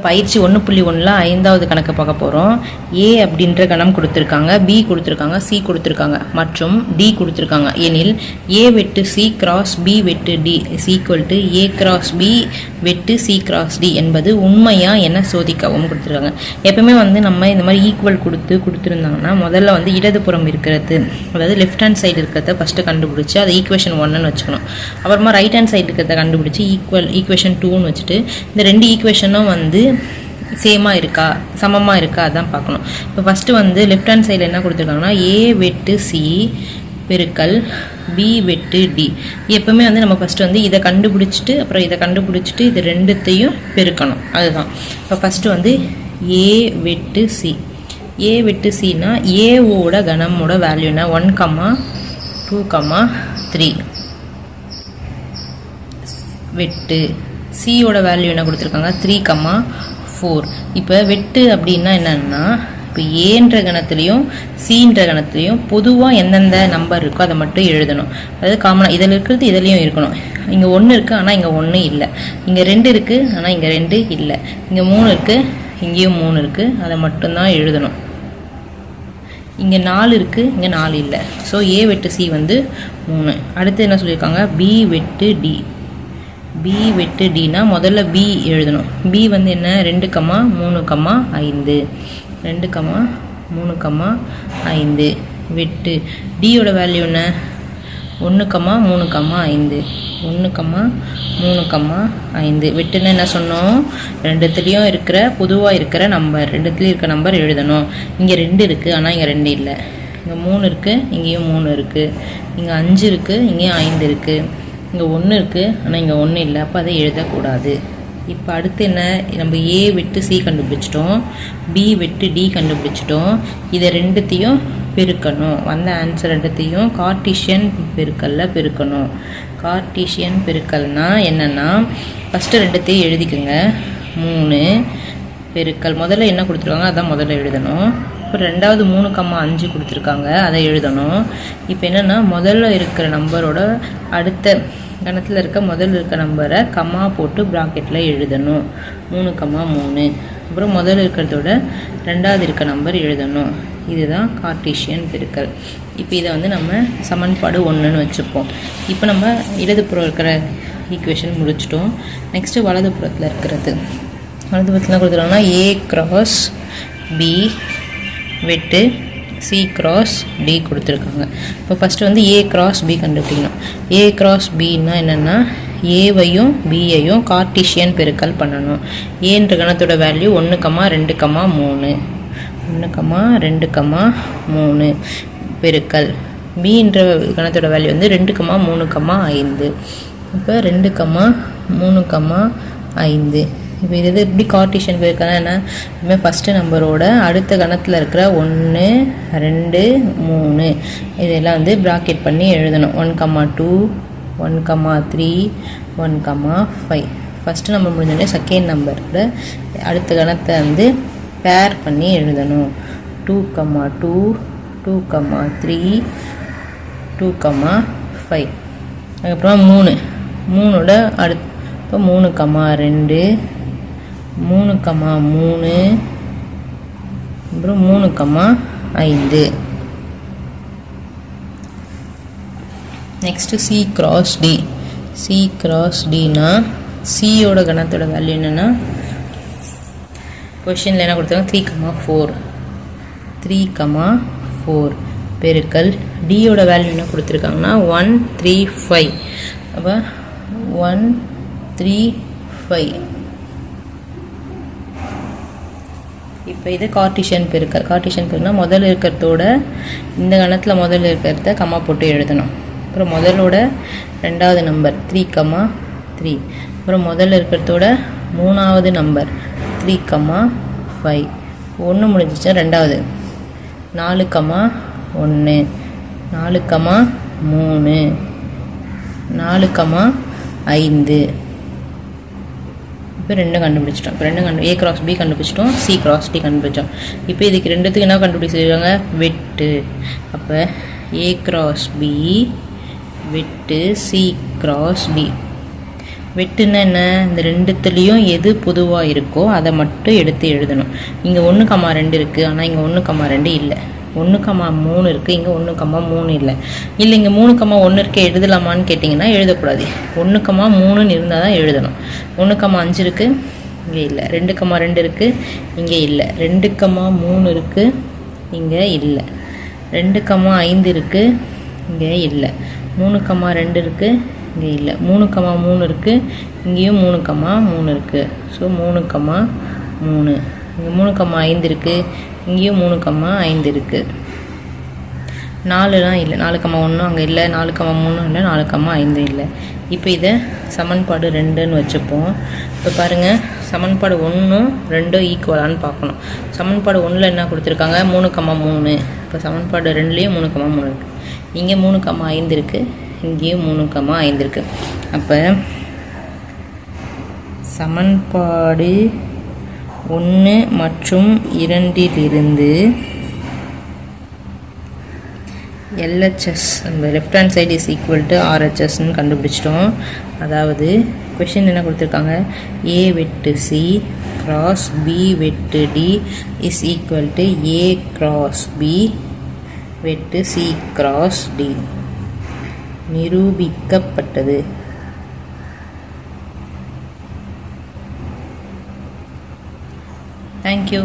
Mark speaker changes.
Speaker 1: பயிற்சி 1.1ல் 5வது கணக்கு பார்க்க போகிறோம். ஏ அப்படின்ற கணம் கொடுத்துருக்காங்க, பி கொடுத்துருக்காங்க, சி கொடுத்துருக்காங்க மற்றும் டி கொடுத்துருக்காங்க. எனில் ஏ வெட்டு சி கிராஸ் பி வெட்டு D is equal to A cross B வெட்டு சி கிராஸ் டி என்பது உண்மையா என சோதிக்கவும் கொடுத்துருக்காங்க. எப்பவுமே நம்ம இந்த மாதிரி ஈக்குவல் கொடுத்துருந்தாங்கன்னா முதல்ல இடதுபுறம் இருக்கிறது, அதாவது லெஃப்ட் ஹேண்ட் சைடு இருக்கிறத ஃபஸ்ட்டு கண்டுபிடிச்சி அதை ஈக்குவேஷன் 1ன்னு வச்சுக்கணும். அப்புறமா ரைட் ஹேண்ட் சைடு இருக்கிறத கண்டுபிடிச்சி ஈக்குவேஷன் 2ன்னு வச்சுட்டு இந்த ரெண்டு ஈக்குவேஷனும் சேமாக இருக்கா சமமாக இருக்கா அதான் பார்க்கணும். இப்போ ஃபஸ்ட்டு லெஃப்ட் ஹேண்ட் சைடில் என்ன கொடுத்துருக்காங்கன்னா ஏ வெட்டு சி பெருக்கல் பி வெட்டு டி. எப்போவுமே நம்ம ஃபஸ்ட்டு இதை கண்டுபிடிச்சிட்டு அப்புறம் இதை கண்டுபிடிச்சிட்டு இது ரெண்டுத்தையும் பெருக்கணும். அதுதான் இப்போ ஃபஸ்ட்டு ஏ வெட்டு சி. ஏ வெட்டு சின்னா ஏவோட கணமோட வேல்யூனா 1, 2, 3 வெட்டு சியோட வேல்யூ என்ன கொடுத்துருக்காங்க 3, 4. இப்போ வெட்டு அப்படின்னா என்னன்னா இப்போ ஏன்ற கணத்துலையும் சின்ற கணத்துலையும் பொதுவாக எந்தெந்த நம்பர் இருக்கோ அதை மட்டும் எழுதணும். அதாவது காமனாக இதில் இருக்கிறது இதுலேயும் இருக்கணும். இங்கே 1 இருக்குது ஆனால் இங்கே 1 இல்லை, இங்கே 2 இருக்குது ஆனால் இங்கே 2 இல்லை, இங்கே 3 இருக்குது இங்கேயும் 3 இருக்குது, அதை மட்டும்தான் எழுதணும். இங்கே 4 இருக்குது இங்கே 4 இல்லை. ஸோ ஏ வெட்டு சி 3. அடுத்து என்ன சொல்லியிருக்காங்க பி வெட்டு டி. பி வெட்டு டினா முதல்ல பி எழுதணும். பி என்ன 2, 3, 5 2, 3, 5 வெட்டு டியோட வேல்யூ என்ன 1, 3, 5 1, 3, 5 வெட்டுன்னு என்ன சொன்னோம், ரெண்டுத்துலேயும் இருக்கிற பொதுவாக இருக்கிற நம்பர், ரெண்டுத்துலேயும் இருக்கிற நம்பர் எழுதணும். இங்கே 2 இருக்குது ஆனால் இங்கே 2 இல்லை, இங்கே 3 இருக்குது இங்கேயும் 3 இருக்குது, இங்கே 5 இருக்குது இங்கேயும் 5 இருக்குது, இங்கே 1 இருக்குது ஆனால் இங்கே 1 இல்லை, அப்போ அதை எழுதக்கூடாது. இப்போ அடுத்து என்ன, நம்ம ஏ வெட்டு சி கண்டுபிடிச்சிட்டோம், பி வெட்டு டி கண்டுபிடிச்சிட்டோம். இதை ரெண்டுத்தையும் பெருக்கணும். வந்த ஆன்சர் ரெண்டுத்தையும் கார்ட்டீசியன் பெருக்கல்ல பெருக்கணும். கார்ட்டீசியன் பெருக்கல்னா என்னென்னா ஃபஸ்ட்டு ரெண்டுத்தையும் எழுதிக்கோங்க. 3 பெருக்கல் முதல்ல என்ன கொடுத்துருக்காங்க அதான் முதல்ல எழுதணும். இப்போ ரெண்டாவது 3, 5 கொடுத்துருக்காங்க அதை எழுதணும். இப்போ என்னென்னா முதல்ல இருக்கிற நம்பரோட அடுத்த கணத்தில் முதல்ல இருக்க நம்பரை கம்மா போட்டு ப்ராக்கெட்டில் எழுதணும். 3, 3. அப்புறம் முதல்ல இருக்கிறதோட ரெண்டாவது இருக்க நம்பர் எழுதணும். இதுதான் கார்ட்டீசியன் பெருக்கல். இப்போ இதை நம்ம சமன்பாடு 1ன்னு வச்சுப்போம். இப்போ நம்ம இடதுபுறம் இருக்கிற ஈக்குவேஷன் முடிச்சிட்டோம். நெக்ஸ்ட்டு வலதுபுறத்தில் இருக்கிறது, வலதுபுறத்தில் கொடுத்துருக்காங்கன்னா ஏ கிராஸ் பி வெட்டு சி கிராஸ் டி கொடுத்துருக்காங்க. இப்போ ஃபஸ்ட்டு ஏ கிராஸ் பி கண்டுபிடிக்கணும். ஏ கிராஸ் பின்னா என்னென்னா ஏவையும் பியையும் கார்ட்டீசியன் பெருக்கல் பண்ணணும். ஏன்ற கணத்தோட வேல்யூ 1, 2, 3 1, 2, 3 பெருக்கல் பின்ற கணத்தோட வேல்யூ 2, 3, 5. இப்போ 2, 3, 5. இப்போ இது எப்படி கார்ட்டீசியன் பெருக்கல்னா என்ன, ஃபஸ்ட்டு நம்பரோட அடுத்த கணத்தில் இருக்கிற 1, 2, 3 இதெல்லாம் ப்ராக்கெட் பண்ணி எழுதணும். 1, 2 1, 3 1, 5. ஃபஸ்ட்டு நம்பர் முடிஞ்சோடனே செகண்ட் நம்பரோட அடுத்த கணத்தை பேர் பண்ணி எழுதணும். 2, 2 2, 3 2, 5. அதுக்கப்புறம் 3ஓட அடுத்து இப்போ 3, 2 3, 3 அப்புறம் 3, 5. Next C cross D. C cross டினா சியோட கணத்தோட வேல்யூ என்னென்னா கொஷினில் என்ன கொடுத்தாங்க 3, 4 பெருக்கல் டியோட வேல்யூ என்ன கொடுத்துருக்காங்கன்னா 1, 3, 5. அப்போ 1, 3, 5. இப்போ இது கார்ட்டீசியன் பெருக்கல். கார்ட்டீசியன் பெருக்கல்னா முதல்ல இருக்கிறதோட இந்த கணத்தில் முதல்ல இருக்கிறத கம்மா போட்டு எழுதணும். அப்புறம் முதலோட ரெண்டாவது நம்பர் 3, 3. அப்புறம் முதல்ல இருக்கிறதோட மூணாவது நம்பர் 3, 5. 1 முடிஞ்சிச்சா ரெண்டாவது 4, 1 4, 3 4, 5. இப்போ 2 கண்டுபிடிச்சிட்டோம். இப்போ 2 ஏ கிராஸ் பி கண்டுபிடிச்சிட்டோம், சி கிராஸ் டி கண்டுபிடிச்சோம். இப்போ இதுக்கு ரெண்டுத்துக்கு என்ன கண்டுபிடிச்சிருக்காங்க வெட்டு. அப்போ ஏ கிராஸ் பி வெட்டு சி கிராஸ் டி. வெட்டுன்னா என்ன, இந்த ரெண்டுத்துலேயும் எது பொதுவாக இருக்கோ அதை மட்டும் எடுத்து எழுதணும். இங்கே 1,2 இருக்குது, ஆனால் இங்கே 1,2 இல்லை. 1,3 இருக்குது, இங்கே 1,3 இல்லை. இல்லை இங்கே 3,1 இருக்கே எழுதலாமான்னு கேட்டிங்கன்னா எழுதக்கூடாது. 1,3ன்னு இருந்தால் தான் எழுதணும். 1,5 இருக்குது, இங்கே இல்லை. 2,2 இருக்குது, இங்கே இல்லை. 2,3 இருக்குது, இங்கே இல்லை. 2,5 இருக்குது, இங்கே இல்லை. 3,2 இருக்குது, இங்கே இல்லை. 3,3 இருக்குது, இங்கேயும் 3,3 இருக்குது. ஸோ 3,3. இங்கே 3,5 இருக்குது, இங்கேயும் 3,5 இருக்குது. 4லாம் இல்லை. 4,1 அங்கே இல்லை, 4,3 இல்லை, 4,5 இல்லை. இப்போ இதை சமன்பாடு 2ன்னு வச்சுப்போம். இப்போ பாருங்கள், சமன்பாடு 1ம் 2ம் ஈக்குவலான்னு பார்க்கணும். சமன்பாடு 1ல் என்ன கொடுத்துருக்காங்க, 3,3. இப்போ சமன்பாடு 2லேயும் 3,3 இருக்குது. இங்கே 3,5 இருக்குது, இங்கேயும் 3,5 இருக்குது. அப்போ சமன்பாடு 1 மற்றும் 2லிருந்து LHS அந்த left hand side is equal to RHSன்னு கண்டுபிடிச்சிட்டோம். அதாவது கொஷின் என்ன கொடுத்துருக்காங்க, A வெட்டு C கிராஸ் B வெட்டு D is equal to A cross B வெட்டு C கிராஸ் D நிரூபிக்கப்பட்டது. தேங்க்யூ.